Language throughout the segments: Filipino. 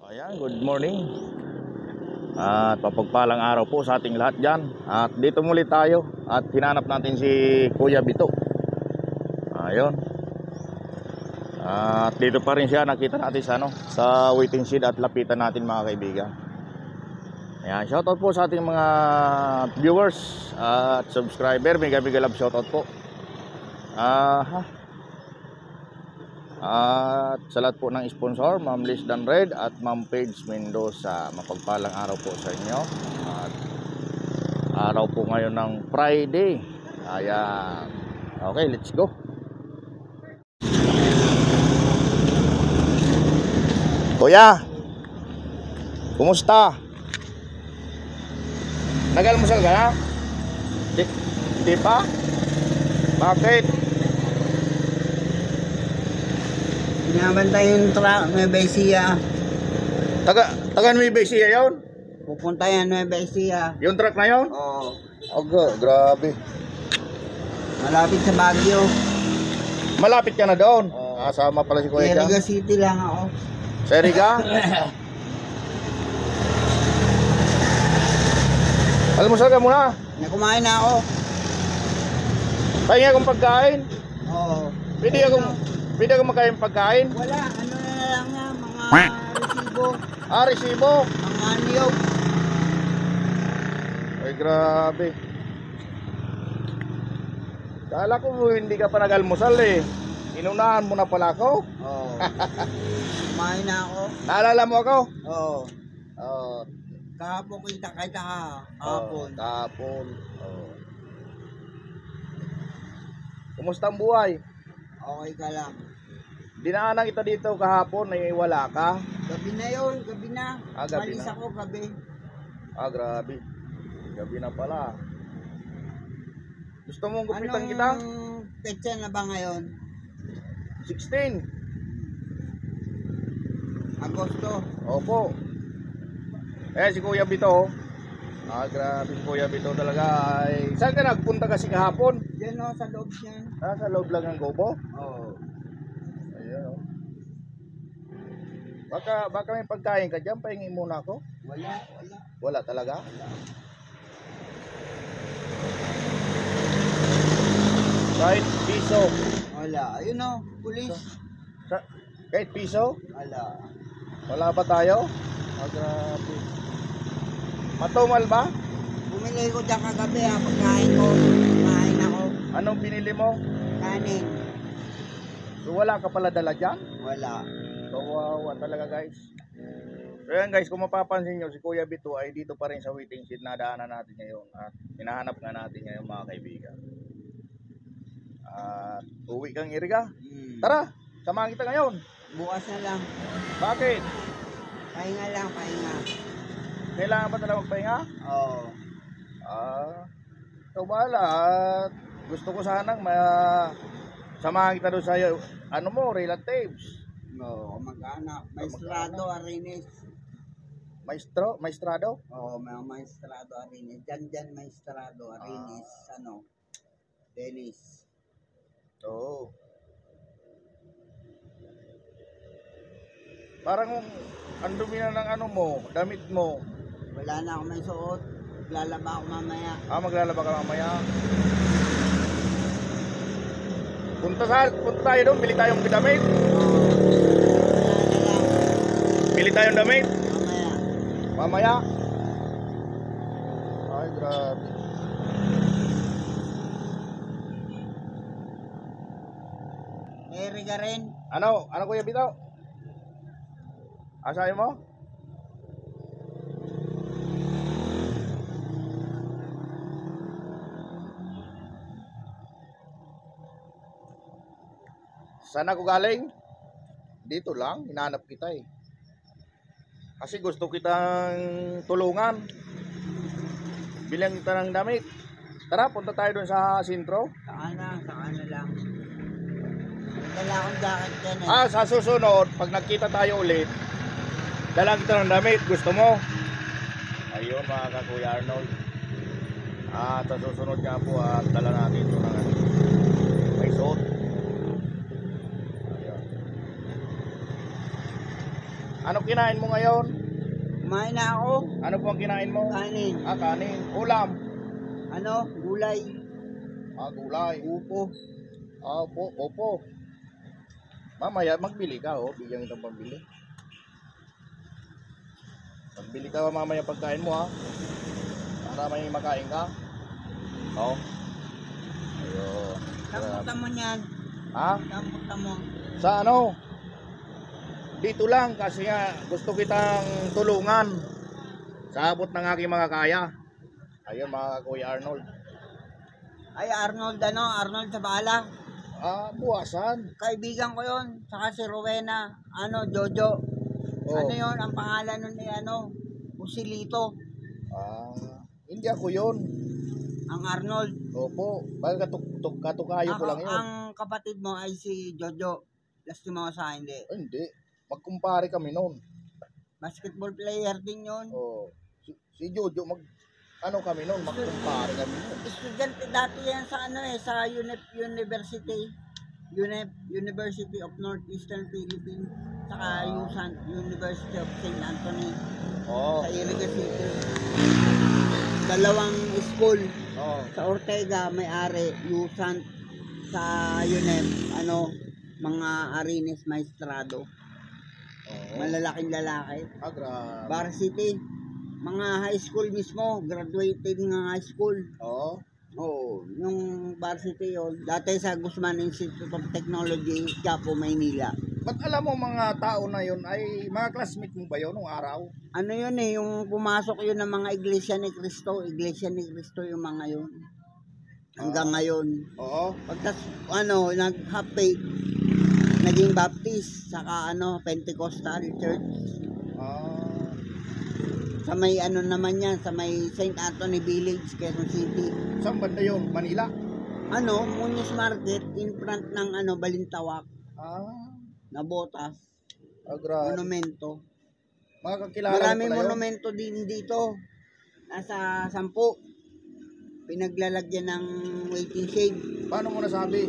Ayan, good morning at papagpalang araw po sa ating lahat dyan. At dito muli tayo at hinanap natin si Kuya Bito. Ayun. At dito pa rin siya, nakita natin sa, sa waiting shed at lapitan natin mga kaibigan. Ayan, shoutout po sa ating mga viewers at subscriber. Mega love shoutout po. At sa lahat po ng sponsor, Ma'am Liz Dan Red at Ma'am Paige Mendoza, mapagpalang araw po sa inyo. At araw po ngayon ng Friday. Ayan. Okay, let's go. Kuya, kumusta? Nag-almusal ka na? Di pa? Bakit? Binabantay yung truck, Nueva Ecija. Taga Nueva Ecija yun? Pupunta yan, Nueva Ecija. Yung truck na yun? Oo. Grabe. Malapit sa Baguio. Malapit ka na doon? Oo. Kasama pala si Kuya Eriga dyan. City lang ako. Sa Eriga? Almusal ka muna. Nakumain na ako. Pahingi akong pagkain. Oo. Pwede akong makain pagkain. Wala, ano na lang nga, mga resibo. Resibo. Mga niyog. Ay, grabe. Kala ko hindi ka pa nag-almusal eh. Inunahan mo na pala ako. Oo. Kumain na ako. Naalala mo ako? Oo. Oo. Kahapon kita kahapon. Kahapon. Oo. Kumusta ang buhay? Okay ka lang. Dinaanan kita dito kahapon, ay wala ka. Gabi na yun, gabi na. Gabi Malis na. ako gabi. Grabe. Gabi na pala. Gusto mong gupitan kita? Anong petsa na ba ngayon? 16. Agosto. Opo. Si Kuya Bito. Grabe si Kuya Bito talaga. Saan ka nagpunta kasi kahapon? Diyan o, sa loob niyan. Sa loob lang ng Gobo? Oo. Ayan o. Baka may pagkain ka dyan, pahingi muna ako. Wala. Wala talaga? Kahit piso. Wala. Ayun o, pulis. Kahit piso? Wala. Wala ba tayo? Grabe. Matumal ba? Bumili ko dyan kagabi ha, pagkain ko. Kumain ako. Anong binili mo? Kanin. So wala ka pala dala dyan? Wala. Kawawa talaga guys. So yan guys, kung mapapansin nyo, si Kuya Bito ay dito pa rin sa waiting shed na daanan natin ngayon. At hinahanap nga natin ngayon mga kaibigan. At uwi kang Iriga. Tara, samahan kita ngayon. Bukas na lang. Bakit? Pahinga lang, pahinga. Kailangan ba talaga magpahinga? Oo. Ikaw bahala. At gusto ko sanang samahan kita doon sa relatives. Oo, mag-anak. Maestrado, Arines. Maestrado? Oo, may maestrado, Arines. Diyan, maestrado, Arines. Dennis. Oo. Parang ang dumi na ng damit mo. Wala na ako may suot. Lalaba ako mamaya. Maglalaba ka mamaya. Punta tayo doon, bili tayong damit. Bili tayong damit. Mamaya. Ay, grabe. Eriga rin. Ano Kuya Bito? Asahin mo? Saan ako galing? Dito lang, hinahanap kita eh. Kasi gusto kitang tulungan. Bilang kita ng damit. Tara, punta tayo doon sa sentro. Saka na lang. Wala akong jacket dyan eh. Sa susunod, pag nagkita tayo ulit, dala kita ng damit. Gusto mo? Ayun mga Kuya Arnold. Sa susunod nga po, dala natin ito ng may suot. Ano kinain mo ngayon? Kumain na ako. Ano po ang kinain mo? Kanin. Kanin. Ulam. Ano? Gulay. Gulay. Upo. Opo. Mamaya magbili ka, bigyan kitang pambili. Magbili ka mamaya pagkain mo, ha. Para may makain ka. Oo. Ayun. Kamputan mo niyan. Ha? Kamputan mo. Sa ano? Dito lang kasi nga gusto kitang tulungan sa abot ng aking mga kaya. Ayun mga Kuya Arnold. Ay, Arnold sa bala. Buwasan. Kaibigan ko yon. Saka si Rowena. Jojo. Oh. Ano yon? Ang pangalan nun ni Usilito. Hindi ako yun. Ang Arnold. Opo. Baga katukayo ko lang yun. Ang kapatid mo ay si Jojo. Lastimo sa hindi. Hindi. Magkumpare kami noon. Basketball player din yun. Si Jojo kami noon, magkumpare kami noon. Estudyante dati yan sa sa University of Northeastern Philippines, saka USAN, University of St. Anthony, sa Iriga City. Dalawang school. Sa Ortega may-ari, USAN, sa UNEP, mga Arines Maestrado. Malalaking lalaki. Grabe. Varsity. Mga high school mismo, graduated ng high school. Yung varsity yun. Dati sa Guzman Institute of Technology, Quiapo, Maynila. Ba't alam mo mga tao na yun ay mga classmate mo ba yun nung araw? Ano yun yung pumasok yun ng mga Iglesia ni Cristo yung mga yun. Hanggang ngayon. Pagkas, nag-half faith, naging Baptist, saka Pentecostal Church. Sa may naman yan, sa may St. Anthony Village, Quezon City. Saan banda yun? Manila? Muñoz Market, in front ng Balintawak. Na Botas. Grabe. Monumento. Mga kakilala Maraming mo pala monumento din dito. Nasa 10. Pinaglalagyan ng waiting shade. Paano mo nasabi?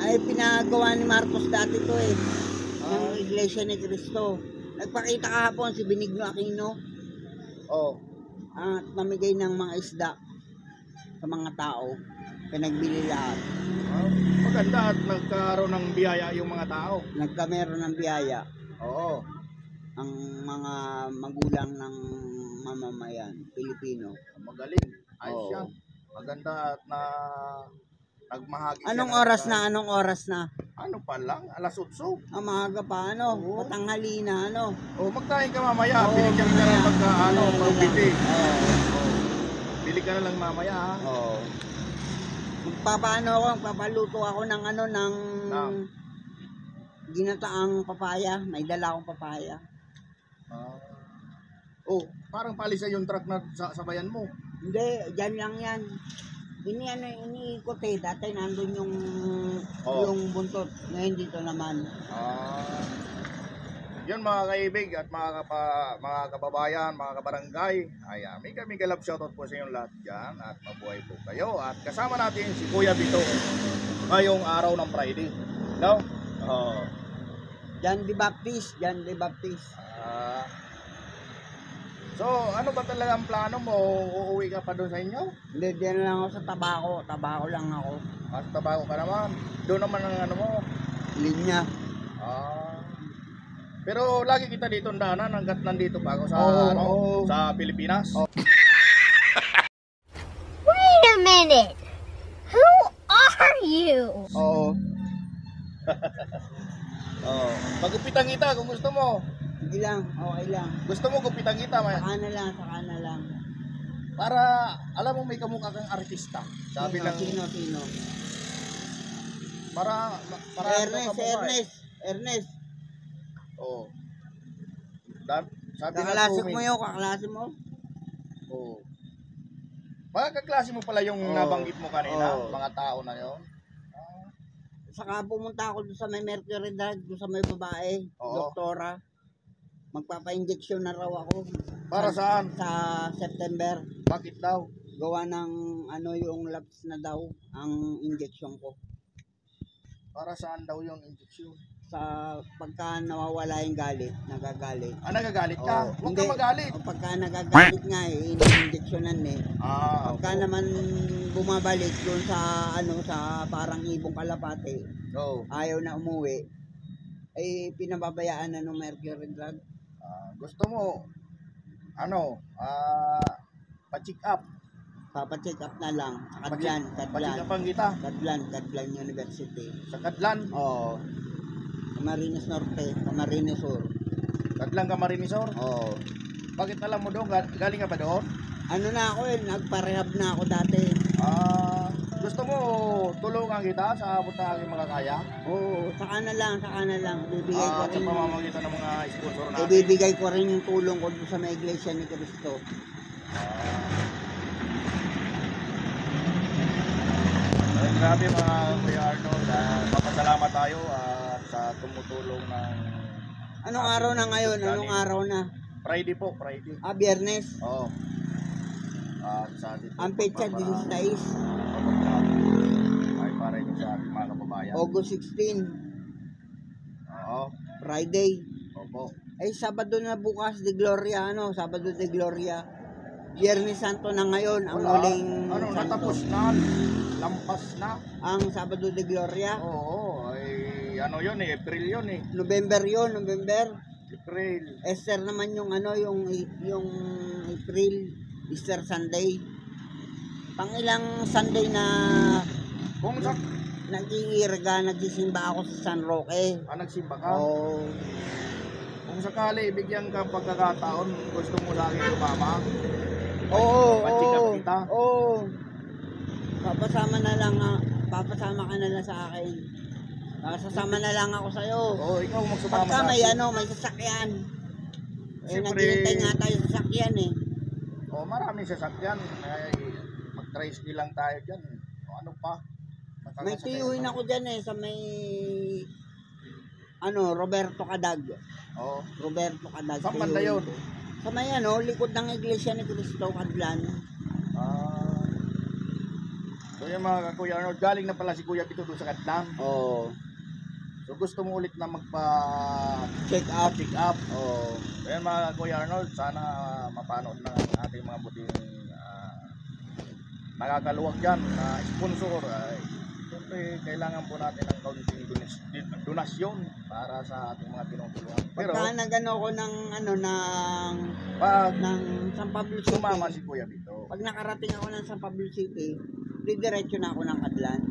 Ay, pinagawa ni Marcos dati to ng Iglesia ni Cristo. Nagpakita kahapon si Benigno Aquino. At mamigay ng mga isda sa mga tao. Pinagbili lahat. Maganda at nagkaroon ng biyaya yung mga tao. Nagkameron ng biyaya. Ang mga magulang ng mamamayan, Pilipino. Magaling. Ayos yan. Maganda at nagmahagi siya. Anong oras na? Ano pa lang? Alas 8. Maaga pa, patanghali na, Magkain ka mamaya. Binigyan ka ng pagbiti. Bili ka na lang mamaya, ha? Magpapaluto ako ng ginataang papaya. May dala akong papaya. Parang palisa yung truck na sabayan mo. Hindi, dyan lang yan. Iniikot dati nandun yung buntot. Ngayon dito naman. Yun mga kaibig at mga kababayan, mga kabarangay. May kalab shoutout po sa inyong lahat dyan at mabuhay po kayo. At kasama natin si Kuya Bito ngayong araw ng Friday. Jan de Baptist. So, ano ba talaga ang plano mo? Uuwi ka pa doon sa inyo? Hindi, diyan lang ako sa Tabaco. Tabaco lang ako. Sa Tabaco ka naman. Doon naman ang mo? Linya. Pero lagi kita dito daanan hanggat nandito pa ako sa sa Pilipinas. Wait a minute. Who are you? Pagupitan kita kung gusto mo. Sige lang, okay lang. Gusto mo gupitan kita, Saka na lang. Para alam mo may kamukha kang artista. Sabi lang Sino? para Ernest. Sabi kaklase mo? Mga kaklase mo pala yung nabanggit mo kanina, mga tao na 'yon. Saka pumunta ako doon sa may Mercury Drug, doon sa may babae, doktora. Magpapa-injection na raw ako. Para saan? Sa September. Bakit daw? Gawa ng yung labs na daw ang injection ko. Para saan daw yung injection? pagka nawawala yung galit, nagagalit. Nagagalit ka? Oo, Huwag ka magalit. O, pagka nagagalit nga ini-injectionan Pagka Opo. naman bumabalik doon sa sa parang ibong kalapate, Oo. ayaw na umuwi, ay pinababayaan na ng mercury drug. Gusto mo, pa-check up. Papacheck up na lang. Pa-check upan kita. Kadlan University. Sa Kadlan. Oo. Camarines Norte, Camarines Sur. Kadlan Camarinesor. Oo. Bakit alam mo doon? Galing ka ba doon? Ano na ako nagpa-rehab na ako dati. Gusto mo tulungan kita sa abot na aking makakaya? Oo, saka na lang. Bibigay ko Sa rin. pamamagitan ng mga sponsor natin. Ibibigay ko rin yung tulong ko doon sa mga iglesia ni Cristo. Grabe mga Kuya Arnold, papasalamat tayo sa tumutulong ng Anong araw na ngayon? Anong araw na? Friday po, Friday. Biyernes. Oo. Sa dito. Ang petsa 16. Ay para ito sa ating mga kababayan. August 16. Oo. Friday. Opo. Ay, Sabado na bukas de Gloria, Sabado de Gloria. Biyernes Santo na ngayon, ang huling Santo. Natapos na. Lampas na. Ang Sabado de Gloria. Oo. Ay, yun April yun November yun, November. April. Easter naman yung yung April, Easter Sunday. Pangilang Sunday na Kung sa... nagsisimba ako sa San Roque. nagsimba ka? Oo. Kung sakali, bigyan ka pagkakataon, gusto mo lagi lumama? Oo, Pa-check up kita? Oo. Papasama ka na lang sa akin. Sasama na lang ako sa'yo. Oo, ikaw magsumama Pagka sa may akin. may sasakyan. Siyempre- Naghihintay nga tayo sa sasakyan Maraming sasakyan. Ay, mag-tricycle lang tayo dyan. Ano pa? May tiyuhin ako dyan sa may Roberto Cadag. Oo. Roberto Cadag. Saan banda yun? Sa may likod ng Iglesia ni Cristo, Cadlan. So yung mga Kuya Arnold, galing na pala si Kuya Pito doon sa Katlan. Oo. So gusto mo ulit na Check up. check up. Oo. So yan mga Kuya Arnold, sana mapanood ng ating mga buting nakakaluwag dyan na sponsor. Siyempre kailangan po natin ng kaunting donasyon para sa ating mga tinutulungan. Pero Pagka nagano ko ng pag ng San Pablo City. sumama si Kuya Pito, Pag nakarating ako ng San Pablo City, didiretso na ako ng Cadlan.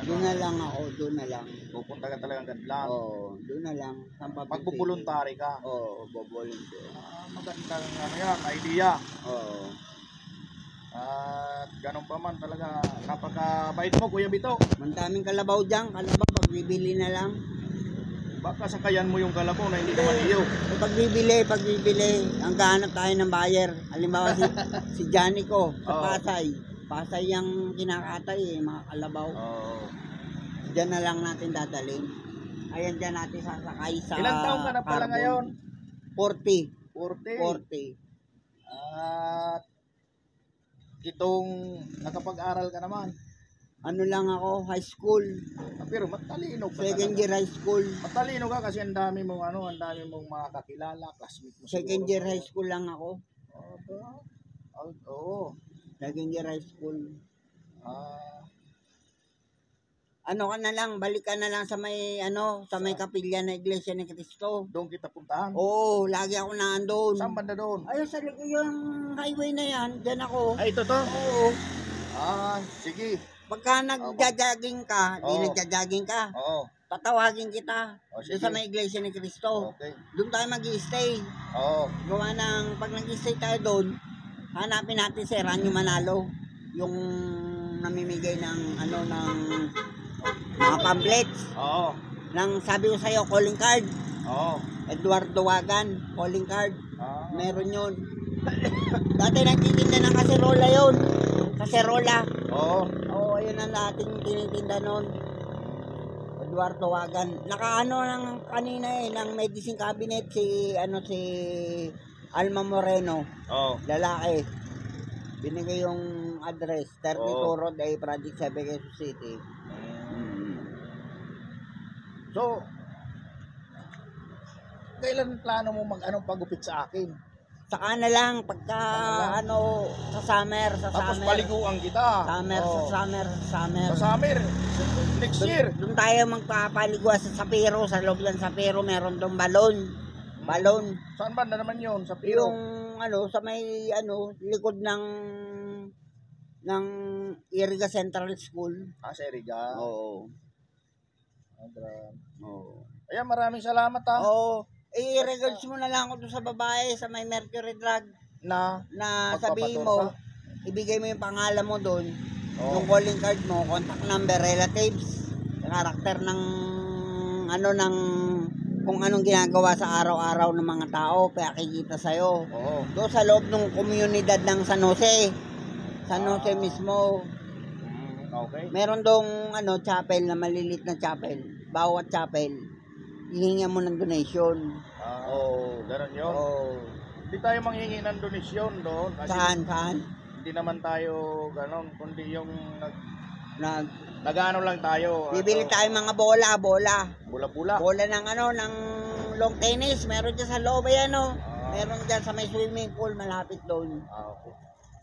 Doon na lang ako, doon na lang. pupunta ka talagang Katlan. Oo, doon na lang. San Pablo Magbubuluntary ka. City. Oo, bobolunteer. Magandang idea. Oo. At ganun pa man talaga, napakabait mo Kuya Bito. Mandaming kalabaw dyan, pagbibili na lang. Baka sakayan mo yung kalabaw na hindi naman iyo. Pagbibili. Ang gahanap tayo ng buyer. Halimbawa si Johnny ko sa Oo. Pasay. Pasay yung kinakatay mga kalabaw. Diyan na lang natin dadalhin. Ayan dyan natin sasakay sa Ilang taon ka na pala carbon. ngayon? 40. 40. At itong nakapag-aral ka naman. Ano lang ako, high school. Pero matalino ka. Second year high school. Matalino ka kasi ang dami mong mga kakilala, classmate mo. Second siguro. year high school lang ako. Oo. Second year high school. Ah, Balik ka na lang sa may kapilya na Iglesia ni Cristo. doon kita puntahan. Oo, lagi ako naandun. Saan banda doon? Ayun, sa likod yung highway na yan, dyan ako. Ay, ito to? Oo. Sige. Pagka nagja-jogging ka, Oo. nagja-jogging ka, Oo. tatawagin kita. Sige. Doon sa may Iglesia ni Cristo. Okay. Doon tayo mag-i-stay. Oo. Gawa ng, pag nag-i-stay tayo doon, hanapin natin si Ranyo Manalo. Yung namimigay ng, ng mga pamphlets. Oo. Nang sabi ko sa'yo, calling card. Oo. Eduardo Wagan, calling card. Meron yun. Dati nagtitinda ng kaserola yun. Kaserola. Oo. Oo, ayun ang dating tinitinda nun. Eduardo Wagan. Ng kanina ng medicine cabinet si Alma Moreno. Oo. Lalaki. Binigay yung address, 32 Oo. Road A, Project 7, Quezon City. So, kailan plano mo pagupit sa akin? Saka na lang, pagka, Saka na lang. sa summer, Tapos paliguan kita. Summer, Oo. sa summer. Sa summer. Next year. Doon tayo magpapaligwa sa Sapiro, sa loob ng Sapiro, meron doon balon. Saan ba na naman yun? Sa Piro? Yung, sa may, likod ng Iriga Central School. Sa Eriga. Oo. Oo. Ayan, maraming salamat ha. Oo. I-regards mo na lang ako doon sa babae sa may Mercury Drug Na na sabihin magpapatur mo, ibigay mo yung pangalan mo doon, Oo. yung calling card mo, contact number, relatives, karakter ng ng kung anong ginagawa sa araw-araw ng mga tao, kaya kikita sa'yo. Oo. Doon sa loob ng komunidad ng San Jose. San Jose mismo. Okay. Meron dong chapel na malilit na chapel. Bawat chapel, hihinga mo ng donation. Ganun yun. Oh. Hindi tayo manghingi ng donasyon doon. Kasi Saan? hindi naman tayo ganun, kundi yung Nag nag-ano lang tayo. bibili tayo mga bola. Bula-bula. Bola ng ng long tennis. Meron dyan sa loob ayan Meron dyan sa may swimming pool malapit doon. Okay.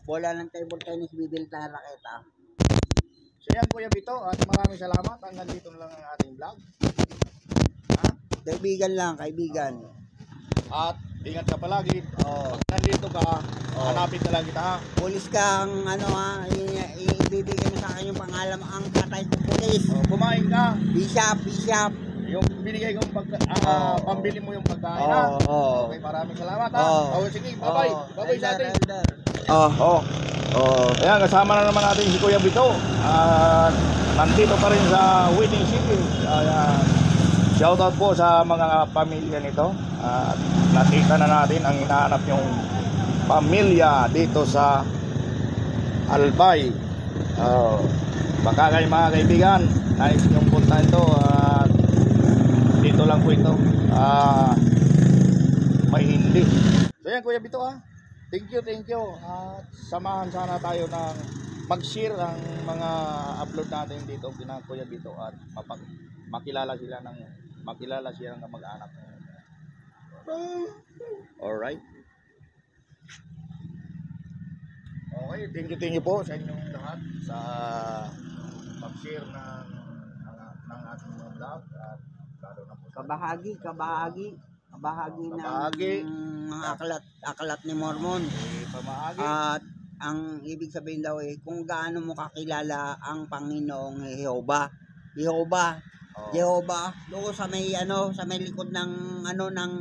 Bola ng table tennis bibili tayo raketa. So yan Kuya Bito at maraming salamat. Hanggang dito na lang ang ating vlog. Kaibigan. At ingat ka palagi. Oh. Pag nandito ka, hanapin ka lang kita ha. Pulis kang ibibigay mo sa akin yung pangalan ang tatay ko pulis. Kumain ka. Bishop. Yung binigay kong pambili mo yung pagkain ha. Okay, maraming salamat ha. Sige, bye-bye. Bye-bye sa atin. Ayan, kasama na naman natin si Kuya Bito. At nandito pa rin sa Winning City. Ayan. Shoutout po sa mga pamilya nito. At nakita na natin ang hinahanap yung pamilya dito sa Albay. Baka kayo mga kaibigan, nais yung punta ito. At dito lang po ito. May hindi. So yan Kuya Bito ha. Thank you. At samahan sana tayo ng mag-share ang mga upload natin dito kina Kuya Bito at makilala siya ng mag-anak. Alright. Okay, thank you po sa inyong lahat sa mag-share ng ating mga vlog at lalo na po Kabahagi ng Kabahagi. mga aklat ni Mormon. pamahagi. At ang ibig sabihin daw kung gaano mo kakilala ang Panginoong Jehova. Jehova, doon sa may sa may likod ng ng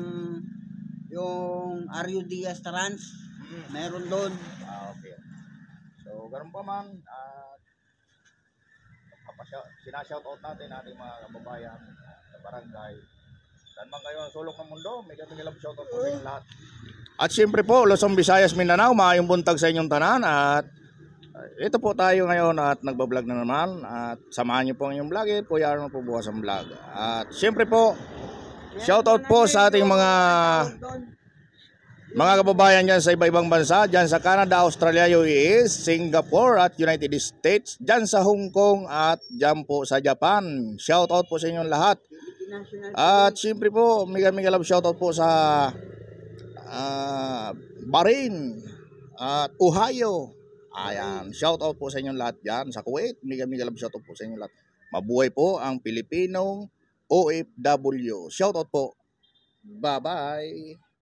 yung Ario Diaz Trans. Meron doon. Okay. So, ganun pa man, sinashoutout natin ating mga kababayan sa barangay. Saan man kayo ang sulok ng mundo, may kanilang shoutout po sa inyong lahat. At siyempre po, Luzon, Visayas, Mindanao, maayong buntag sa inyong tanan. At ito po tayo ngayon at nagbablog na naman. At samahan niyo po ang inyong vlog. Kuya Arnold po bukas ang vlog. At siyempre po, shoutout po sa ating mga kababayan dyan sa iba-ibang bansa. Dyan sa Canada, Australia, UAE, Singapore at United States. Dyan sa Hong Kong at dyan po sa Japan. Shoutout po sa inyong lahat. At siyempre po, mega love shoutout po sa Bahrain at Ohio. Ayan, shoutout po sa inyong lahat dyan. Sa Kuwait, mega love shoutout po sa inyong lahat. Mabuhay po ang Pilipinong OFW. Shoutout po. Bye-bye.